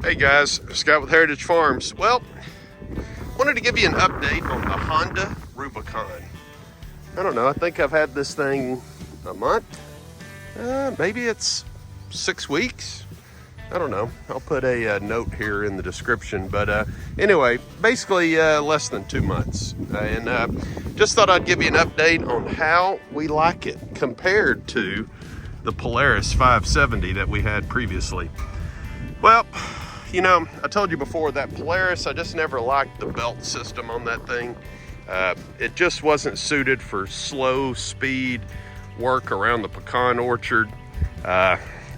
Hey guys, Scott with Heritage Farms. Well, wanted to give you an update on the Honda Rubicon. I don't know, I think I've had this thing a month. Maybe it's 6 weeks. I don't know. I'll put a note here in the description. But anyway, basically less than 2 months. And just thought I'd give you an update on how we like it compared to the Polaris 570 that we had previously. Well, you know, I told you before that Polaris, I just never liked the belt system on that thing. It just wasn't suited for slow speed work around the pecan orchard.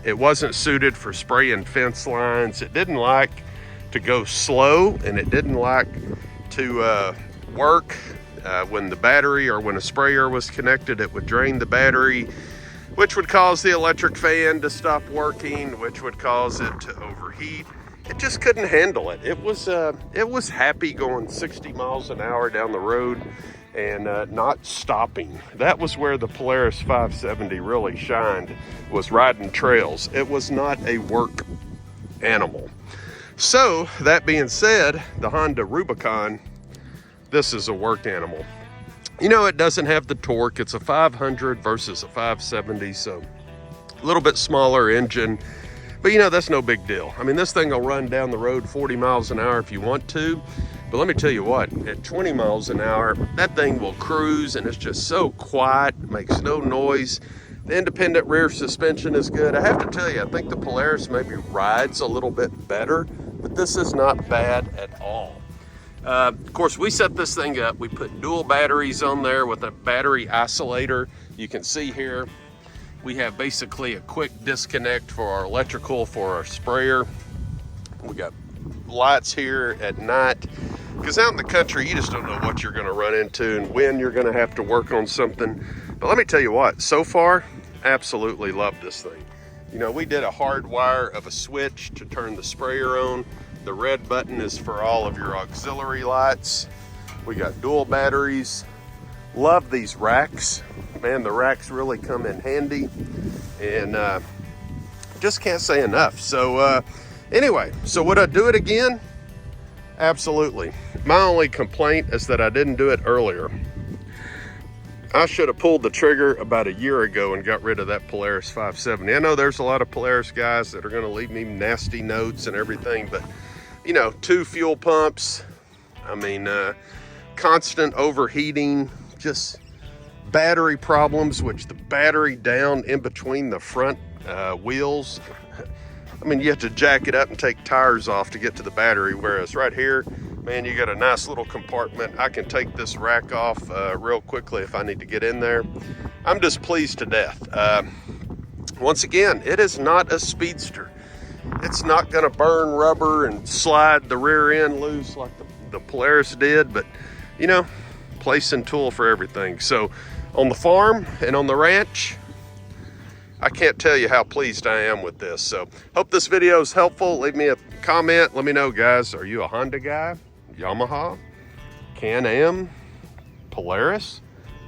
It wasn't suited for spraying fence lines. It didn't like to go slow, and it didn't like to work when the battery or when a sprayer was connected. It would drain the battery, which would cause the electric fan to stop working, which would cause it to overheat. It just couldn't handle it. It was happy going 60 miles an hour down the road and not stopping. That was where the Polaris 570 really shined, was riding trails. It was not a work animal. So that being said, the Honda Rubicon, this is a work animal. You know, it doesn't have the torque. It's a 500 versus a 570, so a little bit smaller engine. But you know, that's no big deal. I mean, this thing will run down the road 40 miles an hour if you want to. But let me tell you what, at 20 miles an hour, that thing will cruise, and it's just so quiet, makes no noise. The independent rear suspension is good. I have to tell you, I think the Polaris maybe rides a little bit better, but this is not bad at all. Of course, we set this thing up. We put dual batteries on there with a battery isolator. You can see here, we have basically a quick disconnect for our electrical, for our sprayer. We got lights here at night, because out in the country, you just don't know what you're gonna run into and when you're gonna have to work on something. But let me tell you what, so far, absolutely love this thing. You know, we did a hard wire of a switch to turn the sprayer on. The red button is for all of your auxiliary lights. We got dual batteries. Love these racks. Man, the racks really come in handy, and just can't say enough. So anyway, so would I do it again? Absolutely. My only complaint is that I didn't do it earlier. I should have pulled the trigger about a year ago and got rid of that Polaris 570. I know there's a lot of Polaris guys that are going to leave me nasty notes and everything, but you know, 2 fuel pumps, I mean, constant overheating, just battery problems, which the battery down in between the front wheels, I mean, you have to jack it up and take tires off to get to the battery, whereas right here, man, you got a nice little compartment. I can take this rack off real quickly if I need to get in there. I'm just pleased to death. Once again, it is not a speedster. It's not gonna burn rubber and slide the rear end loose like the Polaris did, but you know, place and tool for everything. So on the farm and on the ranch, I can't tell you how pleased I am with this. So hope this video is helpful. Leave me a comment. Let me know, guys. Are you a Honda guy? Yamaha? Can-Am? Polaris?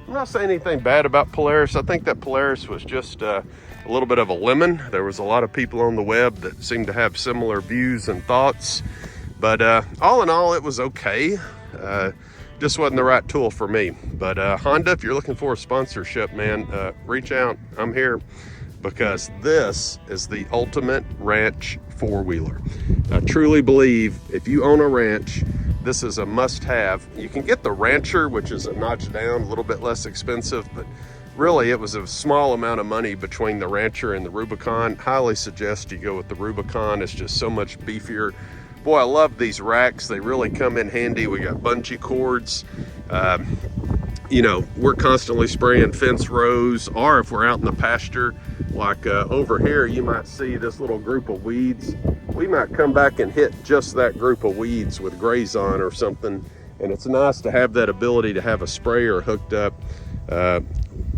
I'm not saying anything bad about Polaris. I think that Polaris was just a little bit of a lemon. There was a lot of people on the web that seemed to have similar views and thoughts. But all in all, it was okay. Just wasn't the right tool for me. But Honda, if you're looking for a sponsorship, man, reach out. I'm here, because this is the ultimate ranch four-wheeler. I truly believe if you own a ranch, this is a must-have. You can get the Rancher, which is a notch down, a little bit less expensive, but really it was a small amount of money between the Rancher and the Rubicon. Highly suggest you go with the Rubicon. It's just so much beefier. Boy, I love these racks. They really come in handy. We got bungee cords. You know, we're constantly spraying fence rows, or if we're out in the pasture, like over here, you might see this little group of weeds. We might come back and hit just that group of weeds with graze on or something. And it's nice to have that ability to have a sprayer hooked up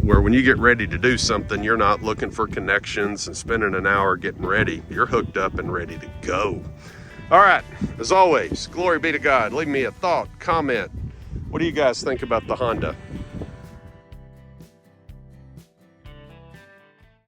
where when you get ready to do something, you're not looking for connections and spending an hour getting ready. You're hooked up and ready to go. All right, as always, glory be to God. Leave me a thought, comment. What do you guys think about the Honda?